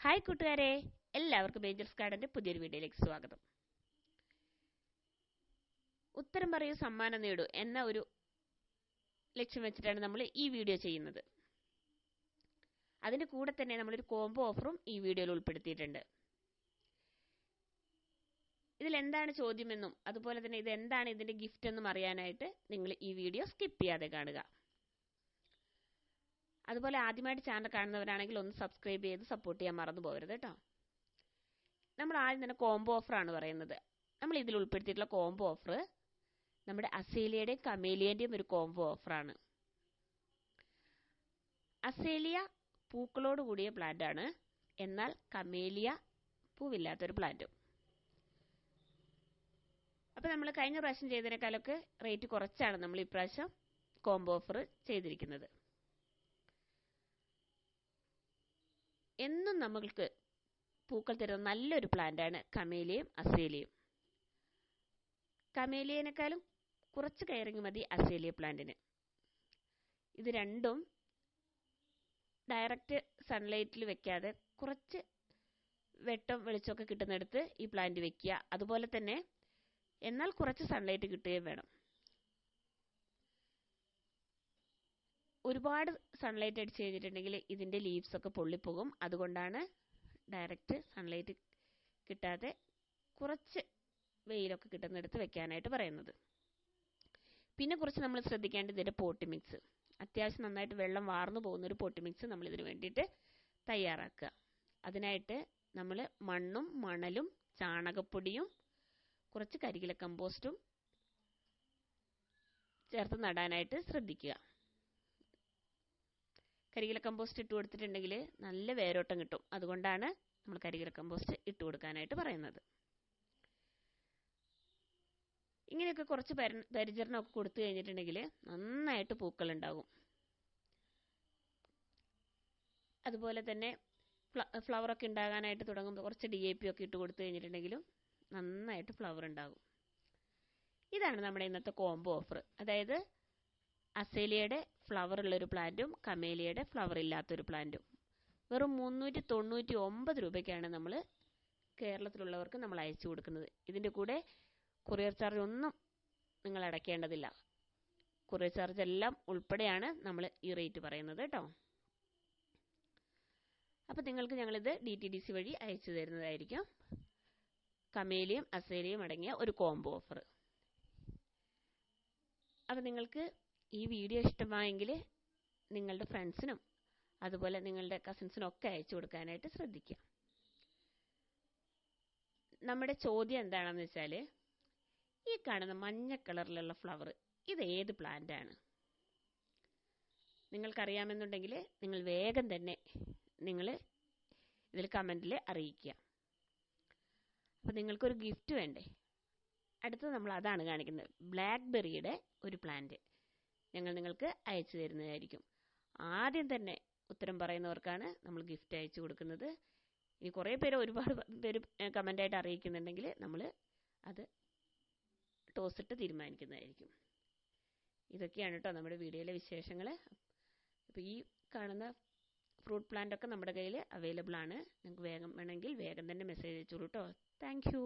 Hi കൂട്ടുകാരെ, എല്ലാവർക്കും Angeles ഗാർഡന്റെ പുതിയൊരു വീഡിയോയിലേക്ക് സ്വാഗതം. ഉത്തരം പറയൂ സമ്മാനം നേടൂ എന്ന ഒരു ലക്ഷ്യം വെച്ചിട്ടാണ് നമ്മൾ ഈ വീഡിയോ ചെയ്യുന്നത്. അതിന്റെ കൂടെ തന്നെ നമ്മളൊരു കോംബോ ഓഫറും ഈ വീഡിയോയിൽ ഉൾപ്പെടുത്തിയിട്ടുണ്ട്. ഇതിൽ എന്താണ് ചോദ്യമെന്നും അതുപോലെ തന്നെ ഇത് എന്താണ് ഇതിന്റെ ഗിഫ്റ്റ് എന്നും അറിയാനായിട്ട് നിങ്ങൾ ഈ വീഡിയോ സ്കിപ്പ് ചെയ്യാതെ കാണുക. അതുപോലെ ആദ്യമായിട്ട് ചാനൽ കാണുന്നവരാണെങ്കിൽ ഒന്ന് സബ്സ്ക്രൈബ് ചെയ്ത് സപ്പോർട്ട് ചെയ്യാൻ മറന്നു പോകരുത് കേട്ടോ. നമ്മൾ ആദ്യം തന്നെ കോംബോ ഓഫറാണ് പറയുന്നത്. നമ്മൾ ഇതിൽ ഉൾപ്പെടുത്തിയിട്ടുള്ള കോംബോ ഓഫർ നമ്മുടെ അസേലിയയുടെയും കമേലിയന്റെയും ഒരു കോംബോ ഓഫറാണ്. അസേലിയ പൂക്കളോട് കൂടിയ പ്ലാന്റ് ആണ്, എന്നാൽ കമേലിയ പൂവില്ലാത്തൊരു പ്ലാന്റും. അപ്പോൾ നമ്മൾ കഴിഞ്ഞ പ്രാവശ്യം ചെയ്തതിനേക്കാളൊക്കെ റേറ്റ് കുറച്ചാണ് നമ്മൾ ഇപ്രാവശ്യം കോംബോ ഓഫർ ചെയ്തിരിക്കുന്നത്. എന്നും നമ്മൾക്ക് പൂക്കൾ തരുന്ന നല്ലൊരു പ്ലാന്റാണ് കമേലിയയും അസേലിയയും. കമേലിയനേക്കാളും കുറച്ച് കെയറിങ് മതി അസേലിയ പ്ലാന്റിന്. ഇത് രണ്ടും ഡയറക്റ്റ് സൺലൈറ്റിൽ വെക്കാതെ കുറച്ച് വെട്ടം വെളിച്ചമൊക്കെ കിട്ടുന്നിടത്ത് ഈ പ്ലാന്റ് വെക്കുക. അതുപോലെ തന്നെ എന്നാൽ കുറച്ച് സൺലൈറ്റ് കിട്ടുകയും വേണം. ഒരുപാട് സൺലൈറ്റ് അടിച്ചു കഴിഞ്ഞിട്ടുണ്ടെങ്കിൽ ഇതിന്റെ ലീവ്സ് ഒക്കെ പൊള്ളിപ്പോകും. അതുകൊണ്ടാണ് ഡയറക്റ്റ് സൺലൈറ്റ് കിട്ടാതെ കുറച്ച് വെയിലൊക്കെ കിട്ടുന്നിടത്ത് വെക്കാനായിട്ട് പറയുന്നത്. പിന്നെ കുറച്ച് നമ്മൾ ശ്രദ്ധിക്കേണ്ടത് ഇതിന്റെ പോട്ടി മിക്സ്. അത്യാവശ്യം നന്നായിട്ട് വെള്ളം വാർന്നു പോകുന്ന ഒരു പോട്ടി മിക്സ് നമ്മൾ ഇതിന് വേണ്ടിയിട്ട് തയ്യാറാക്കുക. അതിനായിട്ട് നമ്മൾ മണ്ണും മണലും ചാണകപ്പൊടിയും കുറച്ച് കരികില കമ്പോസ്റ്റും ചേർത്ത് നടാനായിട്ട് ശ്രദ്ധിക്കുക. കരികില കമ്പോസ്റ്റ് ഇട്ട് കൊടുത്തിട്ടുണ്ടെങ്കിൽ നല്ല വേരോട്ടം കിട്ടും. അതുകൊണ്ടാണ് നമ്മൾ കരികില കമ്പോസ്റ്റ് ഇട്ട് കൊടുക്കാനായിട്ട് പറയുന്നത്. ഇങ്ങനെയൊക്കെ കുറച്ച് പരിചരണമൊക്കെ കൊടുത്തു കഴിഞ്ഞിട്ടുണ്ടെങ്കിൽ നന്നായിട്ട് പൂക്കൾ ഉണ്ടാകും. അതുപോലെ തന്നെ ഫ്ലവറൊക്കെ ഉണ്ടാകാനായിട്ട് തുടങ്ങുമ്പോൾ കുറച്ച് DAP ഒക്കെ ഇട്ട് കൊടുത്തു കഴിഞ്ഞിട്ടുണ്ടെങ്കിലും നന്നായിട്ട് ഫ്ലവർ ഉണ്ടാകും. ഇതാണ് നമ്മുടെ ഇന്നത്തെ കോംബോ ഓഫർ. അതായത് അസേലിയയുടെ ഫ്ലവർ ഉള്ളൊരു പ്ലാന്റും കമേലിയയുടെ ഫ്ലവർ ഇല്ലാത്തൊരു പ്ലാന്റും വെറും 399 രൂപയ്ക്കാണ് നമ്മൾ കേരളത്തിലുള്ളവർക്ക് നമ്മൾ അയച്ചു കൊടുക്കുന്നത്. ഇതിൻ്റെ കൂടെ കൊറിയർ ചാർജ് ഒന്നും നിങ്ങൾ അടയ്ക്കേണ്ടതില്ല. കൊറിയർ ചാർജ് എല്ലാം ഉൾപ്പെടെയാണ് നമ്മൾ ഈ റേറ്റ് പറയുന്നത് കേട്ടോ. അപ്പോൾ നിങ്ങൾക്ക് ഞങ്ങളിത് DTDC വഴി അയച്ചു തരുന്നതായിരിക്കും. കമേലിയും അസേലിയും അടങ്ങിയ ഒരു കോംബോ ഓഫർ. അപ്പോൾ നിങ്ങൾക്ക് ഈ വീഡിയോ ഇഷ്ടമായെങ്കിൽ നിങ്ങളുടെ ഫ്രണ്ട്സിനും അതുപോലെ നിങ്ങളുടെ കസിൻസിനും ഒക്കെ അയച്ചു കൊടുക്കാനായിട്ട് ശ്രദ്ധിക്കുക. നമ്മുടെ ചോദ്യം എന്താണെന്ന് വെച്ചാൽ, ഈ കാണുന്ന മഞ്ഞ കളറിലുള്ള ഫ്ലവർ ഇത് ഏത് പ്ലാന്റ് ആണ്? നിങ്ങൾക്കറിയാമെന്നുണ്ടെങ്കിൽ നിങ്ങൾ വേഗം തന്നെ നിങ്ങൾ ഇതിൽ കമൻറ്റിൽ അറിയിക്കുക. അപ്പോൾ നിങ്ങൾക്കൊരു ഗിഫ്റ്റ് വേണ്ടേ? അടുത്തത് നമ്മൾ അതാണ് കാണിക്കുന്നത്. ബ്ലാക്ക്ബെറിയുടെ ഒരു പ്ലാന്റ് ഞങ്ങൾ നിങ്ങൾക്ക് അയച്ചു തരുന്നതായിരിക്കും. ആദ്യം തന്നെ ഉത്തരം പറയുന്നവർക്കാണ് നമ്മൾ ഗിഫ്റ്റ് അയച്ചു കൊടുക്കുന്നത്. ഇനി കുറേ പേര് ഒരുപാട് പേര് കമൻ്റായിട്ട് അറിയിക്കുന്നുണ്ടെങ്കിൽ നമ്മൾ അത് ടോസിട്ട് തീരുമാനിക്കുന്നതായിരിക്കും. ഇതൊക്കെയാണ് കേട്ടോ നമ്മുടെ വീഡിയോയിലെ വിശേഷങ്ങൾ. അപ്പോൾ ഈ കാണുന്ന ഫ്രൂട്ട് പ്ലാന്റ് ഒക്കെ നമ്മുടെ കയ്യിൽ അവൈലബിൾ ആണ്. നിങ്ങൾക്ക് വേഗം വേണമെങ്കിൽ വേഗം തന്നെ മെസ്സേജ് അയച്ചോളൂ കേട്ടോ. Thank you.